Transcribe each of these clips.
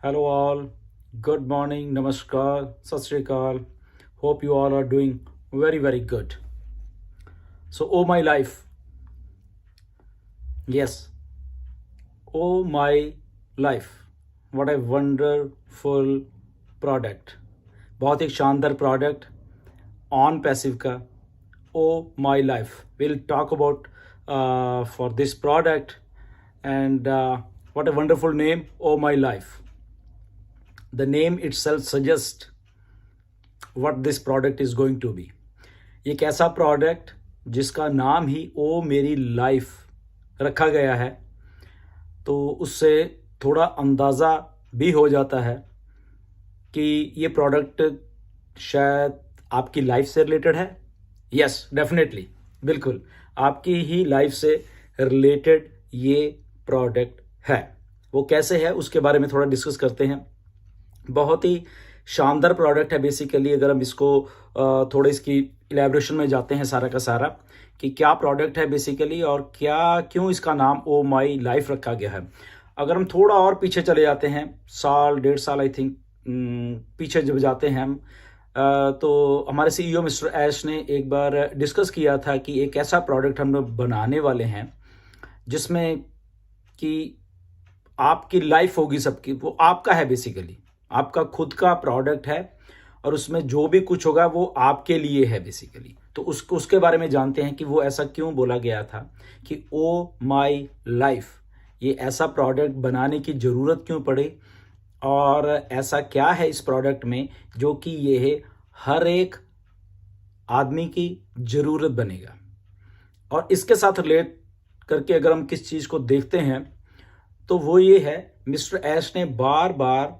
Hello all, good morning, namaskar, sat Sri Akal. Hope you all are doing very good. So, oh my life, yes, oh my life, what a wonderful product. बहुत ही शानदार product on passive का oh my life will talk about for this product and what a wonderful name, oh my life. The name itself suggests what this product is going to be. एक ऐसा product जिसका नाम ही ओ मेरी life रखा गया है, तो उससे थोड़ा अंदाज़ा भी हो जाता है कि ये प्रोडक्ट शायद आपकी लाइफ से रिलेटेड है. यस, डेफिनेटली, बिल्कुल आपकी ही लाइफ से रिलेटेड ये प्रोडक्ट है. वो कैसे है उसके बारे में थोड़ा डिस्कस करते हैं. बहुत ही शानदार प्रोडक्ट है. बेसिकली अगर हम इसको थोड़ा इसकी इलेबोरेशन में जाते हैं सारा का सारा कि क्या प्रोडक्ट है बेसिकली और क्या क्यों इसका नाम ओ माई लाइफ रखा गया है. अगर हम थोड़ा और पीछे चले जाते हैं, साल डेढ़ साल आई थिंक पीछे जब जाते हैं हम, तो हमारे सीईओ मिस्टर ऐश ने एक बार डिस्कस किया था कि एक ऐसा प्रोडक्ट हम लोग बनाने वाले हैं जिसमें कि आपकी लाइफ होगी सबकी, वो आपका है, बेसिकली आपका खुद का प्रोडक्ट है और उसमें जो भी कुछ होगा वो आपके लिए है बेसिकली. तो उसके बारे में जानते हैं कि वो ऐसा क्यों बोला गया था कि ओ माई लाइफ, ये ऐसा प्रोडक्ट बनाने की ज़रूरत क्यों पड़ी और ऐसा क्या है इस प्रोडक्ट में जो कि ये है हर एक आदमी की ज़रूरत बनेगा. और इसके साथ रिलेट करके अगर हम किस चीज़ को देखते हैं तो वो ये है, मिस्टर ऐश ने बार बार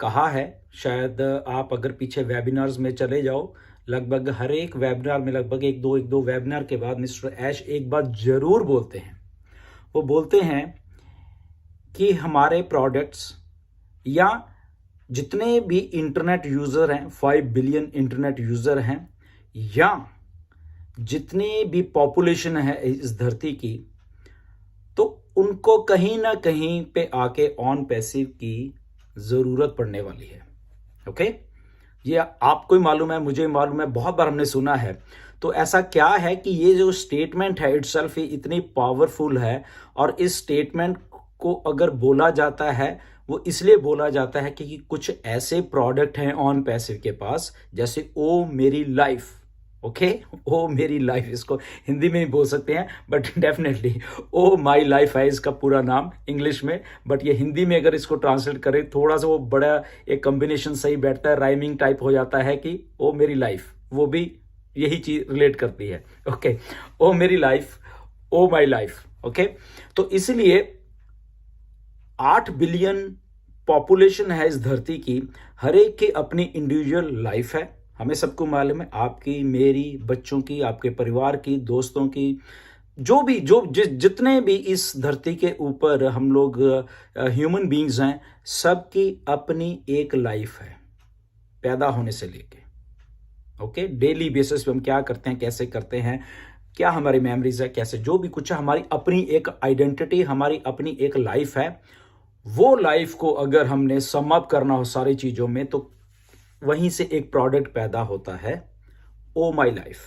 कहा है, शायद आप अगर पीछे वेबिनार्स में चले जाओ, लगभग हर एक वेबिनार में लगभग एक दो वेबिनार के बाद मिस्टर ऐश एक बात जरूर बोलते हैं. वो बोलते हैं कि हमारे प्रोडक्ट्स या जितने भी इंटरनेट यूज़र हैं, 5 बिलियन इंटरनेट यूज़र हैं, या जितनी भी पॉपुलेशन है इस धरती की, तो उनको कहीं ना कहीं पे आके ऑन पैसिव की ज़रूरत पड़ने वाली है. ओके, ये आपको ही मालूम है, मुझे मालूम है, बहुत बार हमने सुना है. तो ऐसा क्या है कि ये जो स्टेटमेंट है इटसेल्फ ही इतनी पावरफुल है और इस स्टेटमेंट को अगर बोला जाता है वो इसलिए बोला जाता है कि कुछ ऐसे प्रोडक्ट हैं ऑन पैसिव के पास, जैसे ओ मेरी लाइफ. ओके, ओ मेरी लाइफ, इसको हिंदी में ही बोल सकते हैं but definitely oh my life है इसका पूरा नाम इंग्लिश में. बट ये हिंदी में अगर इसको ट्रांसलेट करें थोड़ा सा वो बड़ा एक कॉम्बिनेशन सही बैठता है, राइमिंग टाइप हो जाता है कि ओ मेरी लाइफ, वो भी यही चीज रिलेट करती है. ओके, ओ मेरी life, oh my life. Okay, तो इसलिए 8 बिलियन पॉपुलेशन है इस धरती की, हर एक की अपनी इंडिविजुअल लाइफ है. हमें सबको मालूम है, आपकी, मेरी, बच्चों की, आपके परिवार की, दोस्तों की, जो भी जितने भी इस धरती के ऊपर हम लोग ह्यूमन बीइंग्स हैं, सबकी अपनी एक लाइफ है पैदा होने से लेके. ओके, डेली बेसिस पे हम क्या करते हैं, कैसे करते हैं, क्या हमारी मेमोरीज है, कैसे जो भी कुछ है, हमारी अपनी एक आइडेंटिटी, हमारी अपनी एक लाइफ है. वो लाइफ को अगर हमने सम अप करना हो सारी चीज़ों में, तो वहीं से एक प्रोडक्ट पैदा होता है, ओ माई लाइफ.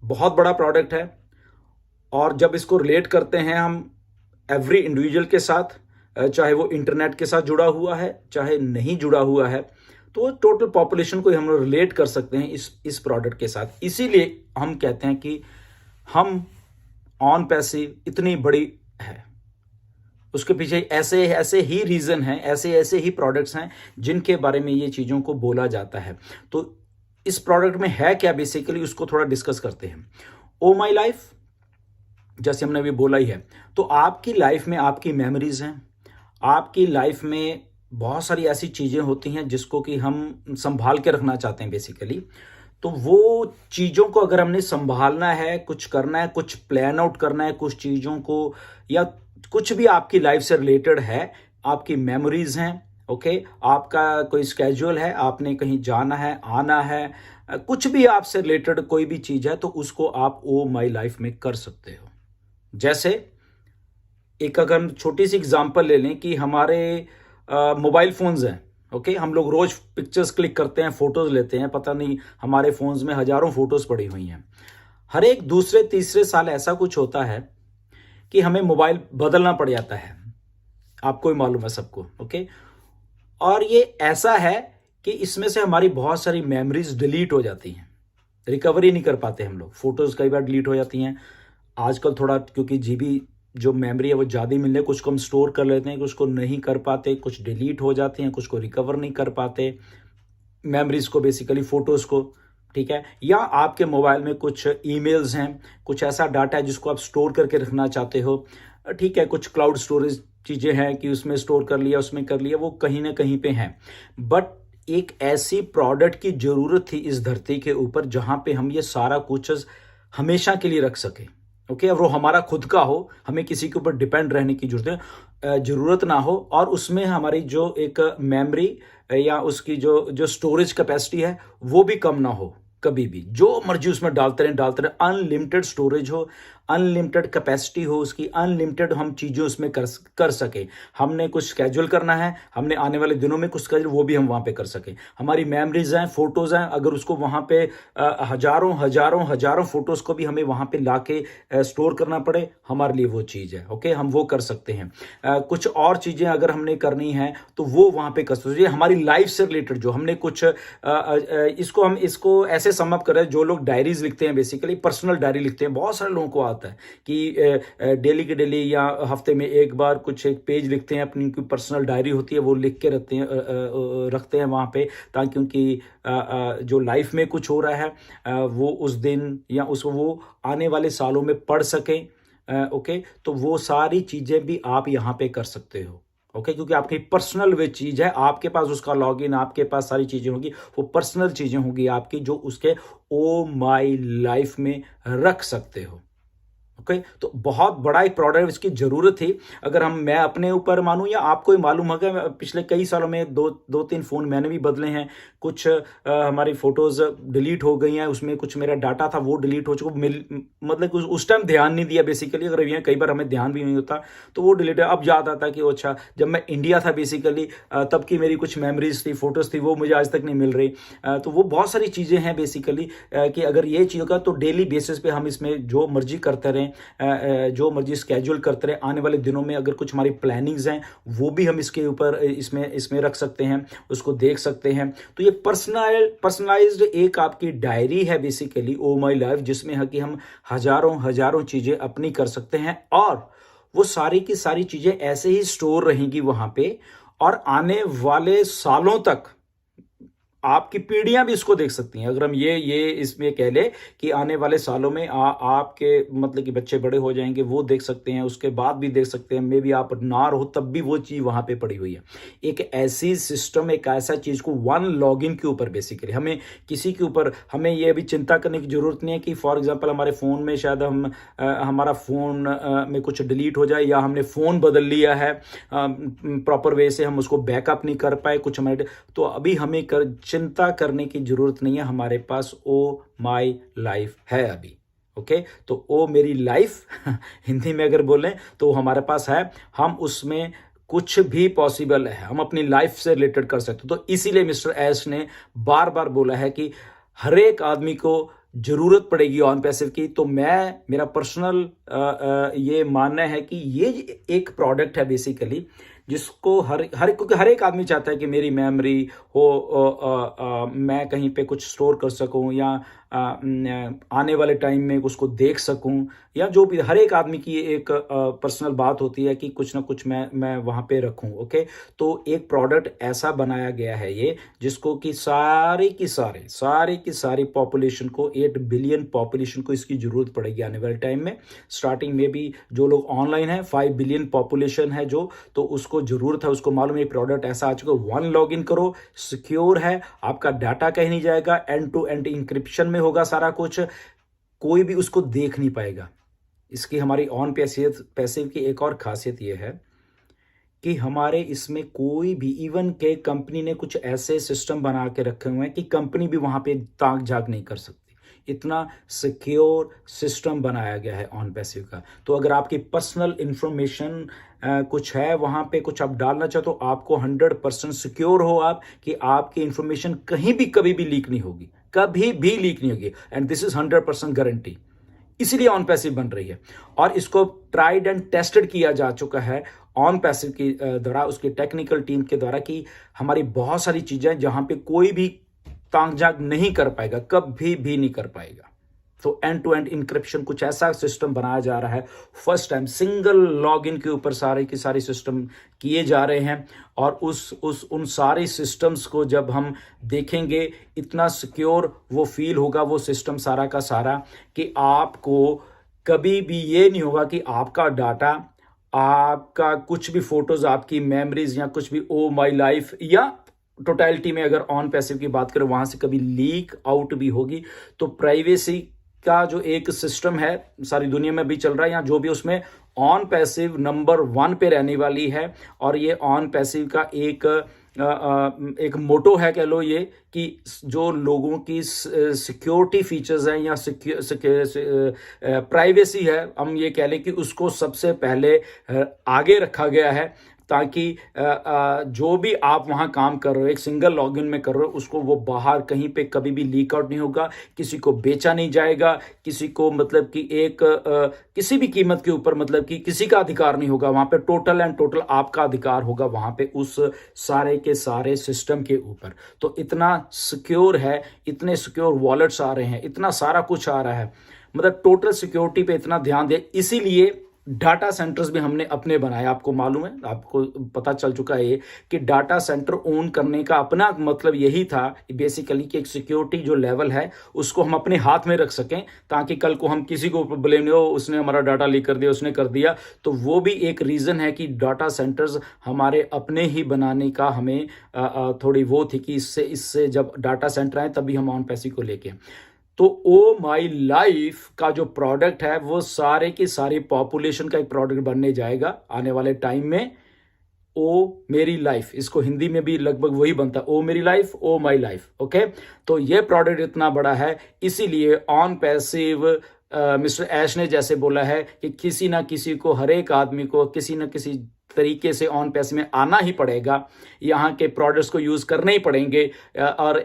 बहुत बड़ा प्रोडक्ट है और जब इसको रिलेट करते हैं हम एवरी इंडिविजुअल के साथ, चाहे वो इंटरनेट के साथ जुड़ा हुआ है चाहे नहीं जुड़ा हुआ है, तो टोटल पॉपुलेशन को हम लोग रिलेट कर सकते हैं इस प्रोडक्ट के साथ. इसीलिए हम कहते हैं कि हम ऑन पैसिव इतनी बड़ी है. उसके पीछे ऐसे ऐसे ही रीज़न हैं, ऐसे ऐसे ही प्रोडक्ट्स हैं जिनके बारे में ये चीज़ों को बोला जाता है. तो इस प्रोडक्ट में है क्या बेसिकली, उसको थोड़ा डिस्कस करते हैं. ओ माई लाइफ, जैसे हमने अभी बोला ही है, तो आपकी लाइफ में आपकी मेमोरीज हैं, आपकी लाइफ में बहुत सारी ऐसी चीज़ें होती हैं जिसको कि हम संभाल के रखना चाहते हैं बेसिकली. तो वो चीज़ों को अगर हमने संभालना है, कुछ करना है, कुछ प्लान आउट करना है, कुछ चीज़ों को, या कुछ भी आपकी लाइफ से रिलेटेड है, आपकी मेमोरीज हैं. ओके, आपका कोई स्केड्यूल है, आपने कहीं जाना है, आना है, कुछ भी आपसे रिलेटेड कोई भी चीज़ है, तो उसको आप ओ माई लाइफ में कर सकते हो. जैसे एक अगर हम छोटी सी एग्जांपल ले लें कि हमारे मोबाइल फोन्स हैं, ओके, हम लोग रोज पिक्चर्स क्लिक करते हैं, फोटोज लेते हैं, पता नहीं हमारे फोन्स में हजारों फोटोज पड़ी हुई हैं। हर एक दूसरे तीसरे साल ऐसा कुछ होता है कि हमें मोबाइल बदलना पड़ जाता है, आपको ही मालूम है सबको, ओके। और ये ऐसा है कि इसमें से हमारी बहुत सारी मेमोरीज डिलीट हो जाती हैं, रिकवरी नहीं कर पाते हम लोग, फोटोज कई बार डिलीट हो जाती हैं। आजकल थोड़ा क्योंकि जीबी जो मेमोरी है वो ज़्यादा मिलने, कुछ को हम स्टोर कर लेते हैं, कुछ को नहीं कर पाते, कुछ डिलीट हो जाते हैं, कुछ को रिकवर नहीं कर पाते मेमोरीज को, बेसिकली फोटोज को, ठीक है। या आपके मोबाइल में कुछ ईमेल्स हैं, कुछ ऐसा डाटा है जिसको आप स्टोर करके रखना चाहते हो, ठीक है, कुछ क्लाउड स्टोरेज चीज़ें हैं कि उसमें स्टोर कर लिया, उसमें कर लिया, वो कहीं ना कहीं पे हैं। बट एक ऐसी प्रोडक्ट की ज़रूरत थी इस धरती के ऊपर जहां पे हम ये सारा कुछ हमेशा के लिए रख सके, ओके। और वो हमारा खुद का हो, हमें किसी के ऊपर डिपेंड रहने की जरूरत ना हो, और उसमें हमारी जो एक मेमोरी या उसकी जो जो स्टोरेज कैपेसिटी है वो भी कम ना हो। कभी भी जो मर्जी उसमें डालते रहें, अनलिमिटेड स्टोरेज हो, अनलिमिटेड कैपेसिटी हो उसकी, अनलिमिटेड हम चीज़ें उसमें कर सके। हमने कुछ स्केड्यूल करना है, हमने आने वाले दिनों में कुछ स्केड्यूल, वो भी हम वहाँ पे कर सकें। हमारी मेमोरीज हैं, फोटोज़ हैं, अगर उसको वहाँ पे हजारों हजारों हजारों फोटोज़ को भी हमें वहाँ पे ला के स्टोर करना पड़े, हमारे लिए वो चीज़ है, ओके, हम वो कर सकते हैं। कुछ और चीज़ें अगर हमने करनी है तो वो वहाँ पे कर सकते हैं। हमारी लाइफ से रिलेटेड जो हमने कुछ इसको ऐसे सम अप कर रहे हैं, जो लोग डायरीज लिखते हैं, बेसिकली पर्सनल डायरी लिखते हैं, बहुत सारे लोगों को आता है कि डेली के डेली या हफ्ते में एक बार कुछ एक पेज लिखते हैं, अपनी पर्सनल डायरी होती है वो लिख के रखते हैं वहाँ पे, ताकि उनकी जो लाइफ में कुछ हो रहा है वो उस दिन या वो आने वाले सालों में पढ़ सकें, ओके। तो वो सारी चीज़ें भी आप यहाँ पे कर सकते हो, ओके, क्योंकि आपकी पर्सनल वे चीज़ है, आपके पास उसका लॉगिन, आपके पास सारी चीज़ें होंगी, वो पर्सनल चीज़ें होंगी आपकी जो उसके ओ माई लाइफ में रख सकते हो, ओके। तो बहुत बड़ा एक प्रोडक्ट इसकी जरूरत थी। अगर मैं अपने ऊपर मानूं या आपको ही मालूम होगा, पिछले कई सालों में दो तीन फ़ोन मैंने भी बदले हैं। कुछ हमारी फ़ोटोज़ डिलीट हो गई हैं, उसमें कुछ मेरा डाटा था वो डिलीट हो चुका, मतलब उस टाइम ध्यान नहीं दिया बेसिकली। अगर ये कई बार हमें ध्यान भी नहीं होता तो वो डिलीट है। अब याद आता कि अच्छा, जब मैं इंडिया था बेसिकली तब की मेरी कुछ मेमोरीज थी, फोटोज़ थी, वो मुझे आज तक नहीं मिल रही। तो वो बहुत सारी चीज़ें हैं बेसिकली कि अगर ये चीज़ होगा तो डेली बेसिस पे हम इसमें जो मर्जी करते रहें, जो मर्जी स्केड्यूल करते रहे। आने वाले दिनों में अगर कुछ हमारी प्लानिंग्स हैं वो भी हम इसके ऊपर इसमें रख सकते हैं, उसको देख सकते हैं। तो ये पर्सनलाइज्ड एक आपकी डायरी है बेसिकली, ओ माई लाइफ, जिसमें है कि हम हजारों हजारों चीजें अपनी कर सकते हैं, और वो सारी की सारी चीजें ऐसे ही स्टोर रहेंगी वहां पे, और आने वाले सालों तक आपकी पीढ़ियां भी इसको देख सकती हैं। अगर हम ये इसमें कह ले कि आने वाले सालों में आपके मतलब कि बच्चे बड़े हो जाएंगे, वो देख सकते हैं, उसके बाद भी देख सकते हैं, मे बी आप ना रहो तब भी वो चीज़ वहां पे पड़ी हुई है। एक ऐसी सिस्टम, एक ऐसा चीज़ को वन लॉगिन के ऊपर बेसिकली हमें किसी के ऊपर हमें ये अभी चिंता करने की जरूरत नहीं है कि फॉर एग्जाम्पल हमारे फ़ोन में शायद हमारा फ़ोन में कुछ डिलीट हो जाए, या हमने फ़ोन बदल लिया है प्रॉपर वे से, हम उसको बैकअप नहीं कर पाए कुछ हमारे, तो अभी हमें चिंता करने की जरूरत नहीं है। हमारे पास ओ माई लाइफ है अभी, ओके। तो ओ मेरी लाइफ हिंदी में अगर बोलें तो हमारे पास है, हम उसमें कुछ भी पॉसिबल है, हम अपनी लाइफ से रिलेटेड कर सकते। तो इसीलिए मिस्टर एस ने बार बार बोला है कि हर एक आदमी को जरूरत पड़ेगी ऑन पैसिव की। तो मेरा पर्सनल ये मानना है कि ये एक प्रोडक्ट है बेसिकली, जिसको क्योंकि हर एक आदमी चाहता है कि मेरी मेमोरी हो, मैं कहीं पे कुछ स्टोर कर सकूं, या आने वाले टाइम में उसको देख सकूं, या जो भी हर एक आदमी की एक पर्सनल बात होती है कि कुछ ना कुछ मैं वहां पे रखूं, ओके। तो एक प्रोडक्ट ऐसा बनाया गया है ये, जिसको कि सारी की सारी पॉपुलेशन को, 8 बिलियन पॉपुलेशन को इसकी जरूरत पड़ेगी आने वाले टाइम में। स्टार्टिंग में भी जो लोग ऑनलाइन है 5 बिलियन पॉपुलेशन है जो, तो उसको जरूरत है, उसको मालूम है प्रोडक्ट ऐसा आ चुका है। वन लॉग इन करो, सिक्योर है, आपका डाटा कहीं नहीं जाएगा, एंड टू एंड इंक्रिप्शन में होगा सारा कुछ, कोई भी उसको देख नहीं पाएगा। इसकी हमारी ऑन पैसिव की एक और खासियत यह है कि हमारे इसमें कोई भी, इवन के कंपनी ने कुछ ऐसे सिस्टम बना के रखे हुए हैं कि कंपनी भी वहां पे ताक झाक नहीं कर सकती, इतना सिक्योर सिस्टम बनाया गया है ऑन पैसिव का। तो अगर आपकी पर्सनल इंफॉर्मेशन कुछ है वहाँ पे कुछ आप डालना चाहो तो आपको 100% सिक्योर हो आप कि आपकी इंफॉर्मेशन कहीं भी कभी भी लीक नहीं होगी, कभी भी लीक नहीं होगी, एंड दिस इज 100% गारंटी। इसीलिए ऑन पैसिव बन रही है और इसको ट्राइड एंड टेस्टेड किया जा चुका है ऑन पैसिव के द्वारा, उसकी टेक्निकल टीम के द्वारा, कि हमारी बहुत सारी चीजें जहां पे कोई भी ताक झाक नहीं कर पाएगा, कभी भी नहीं कर पाएगा। तो एंड टू एंड इंक्रिप्शन कुछ ऐसा सिस्टम बनाया जा रहा है, फर्स्ट टाइम सिंगल लॉगिन के ऊपर सारे के सारे सिस्टम किए जा रहे हैं। और उन सारे सिस्टम्स को जब हम देखेंगे इतना सिक्योर वो फील होगा वो सिस्टम सारा का सारा, कि आपको कभी भी ये नहीं होगा कि आपका डाटा, आपका कुछ भी फोटोज, आपकी मेमोरीज या कुछ भी ओ माई लाइफ या टोटलिटी में अगर ऑन पैसिव की बात करें वहां से कभी लीक आउट भी होगी। तो प्राइवेसी का जो एक सिस्टम है सारी दुनिया में भी चल रहा है या जो भी, उसमें ऑन पैसिव नंबर 1 पे रहने वाली है। और ये ऑन पैसिव का एक मोटो है, कह लो ये, कि जो लोगों की सिक्योरिटी फीचर्स हैं या प्राइवेसी है, हम ये कह लें कि उसको सबसे पहले आगे रखा गया है, ताकि जो भी आप वहां काम कर रहे हो एक सिंगल लॉगिन में कर रहे हो उसको वो बाहर कहीं पे कभी भी लीक आउट नहीं होगा, किसी को बेचा नहीं जाएगा, किसी को मतलब कि किसी भी कीमत के ऊपर मतलब कि किसी का अधिकार नहीं होगा वहां पे, टोटल एंड टोटल आपका अधिकार होगा वहां पे उस सारे के सारे सिस्टम के ऊपर। तो इतना सिक्योर है, इतने सिक्योर वॉलेट्स आ रहे हैं, इतना सारा कुछ आ रहा है, मतलब टोटल सिक्योरिटी पे इतना ध्यान दे। इसीलिए डाटा सेंटर्स भी हमने अपने बनाए। आपको मालूम है, आपको पता चल चुका है कि डाटा सेंटर ओन करने का अपना मतलब यही था बेसिकली कि एक सिक्योरिटी जो लेवल है उसको हम अपने हाथ में रख सकें, ताकि कल को हम किसी को ब्लेम नहीं हो उसने हमारा डाटा लीक कर दिया, उसने कर दिया। तो वो भी एक रीजन है कि डाटा सेंटर्स हमारे अपने ही बनाने का हमें थोड़ी वो थी कि इससे जब डाटा सेंटर आए तभी हम ऑन पैसिव को लेके। तो ओ माई लाइफ का जो प्रोडक्ट है वो सारे की सारी पॉपुलेशन का एक प्रोडक्ट बनने जाएगा आने वाले टाइम में। ओ मेरी लाइफ, इसको हिंदी में भी लगभग वही बनता है, ओ मेरी life, oh my life. Okay, तो ये प्रोडक्ट इतना बड़ा है, इसीलिए ऑन पैसिव मिस्टर ऐश ने जैसे बोला है कि किसी ना किसी को, हर एक आदमी को किसी ना किसी तरीके से ऑन पैसिव में आना ही पड़ेगा, यहाँ के प्रोडक्ट्स को यूज करने ही पड़ेंगे। और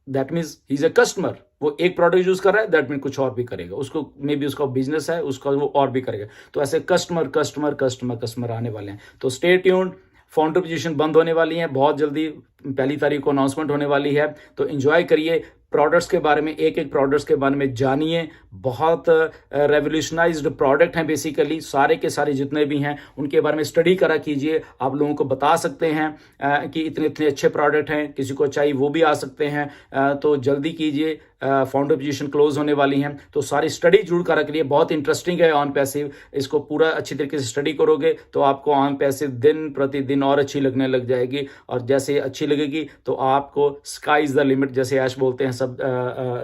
that means he is a customer, वो एक प्रोडक्ट यूज कर रहा है, दैट मीन कुछ और भी करेगा, उसको मे बी उसका बिजनेस है, उसका वो और भी करेगा। तो ऐसे कस्टमर कस्टमर कस्टमर कस्टमर आने वाले हैं। तो स्टे ट्यून्ड, फाउंडर पोजीशन बंद होने वाली है बहुत जल्दी, 1 तारीख को अनाउंसमेंट होने वाली है। तो एंजॉय करिए प्रोडक्ट्स के बारे में, एक एक प्रोडक्ट्स के बारे में जानिए। बहुत रेवोल्यूशनाइज्ड प्रोडक्ट हैं बेसिकली, सारे के सारे जितने भी हैं उनके बारे में स्टडी करा कीजिए। आप लोगों को बता सकते हैं कि इतने इतने अच्छे प्रोडक्ट हैं, किसी को चाहिए वो भी आ सकते हैं। तो जल्दी कीजिए, फाउंडर पोजीशन क्लोज होने वाली हैं। तो सारी स्टडी जरूर करा करिए, बहुत इंटरेस्टिंग है ऑन पैसिव। इसको पूरा अच्छी तरीके से स्टडी करोगे तो आपको ऑन पैसिव दिन प्रतिदिन और अच्छी लगने लग जाएगी। और जैसे अच्छी लगेगी तो आपको स्काई इज द लिमिट, जैसे ऐश बोलते हैं सब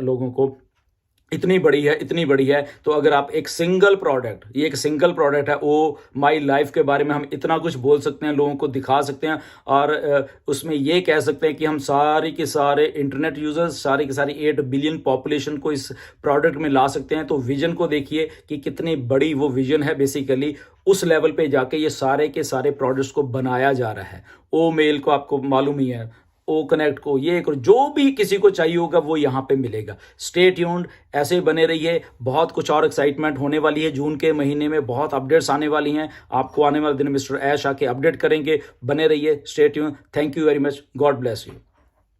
लोगों को, इतनी बड़ी है, इतनी बड़ी है। तो अगर आप एक सिंगल प्रोडक्ट, ये एक सिंगल प्रोडक्ट है, ओ माई लाइफ के बारे में हम इतना कुछ बोल सकते हैं, लोगों को दिखा सकते हैं। और उसमें ये कह सकते हैं कि हम सारे के सारे इंटरनेट यूजर्स, सारे के सारे 8 बिलियन पॉपुलेशन को इस प्रोडक्ट में ला सकते हैं। तो विजन को देखिए कि कितनी बड़ी वो विजन है। बेसिकली उस लेवल पे जाके ये सारे के सारे प्रोडक्ट्स को बनाया जा रहा है। ओ मेल को आपको मालूम ही है, ओ कनेक्ट को, ये करो, जो भी किसी को चाहिए होगा वो यहाँ पे मिलेगा। स्टे ट्यून्ड, ऐसे बने रहिए। बहुत कुछ और एक्साइटमेंट होने वाली है जून के महीने में, बहुत अपडेट्स आने वाली हैं। आपको आने वाले दिन मिस्टर ऐश आके अपडेट करेंगे। बने रहिए, stay tuned. Thank you very much, God bless you.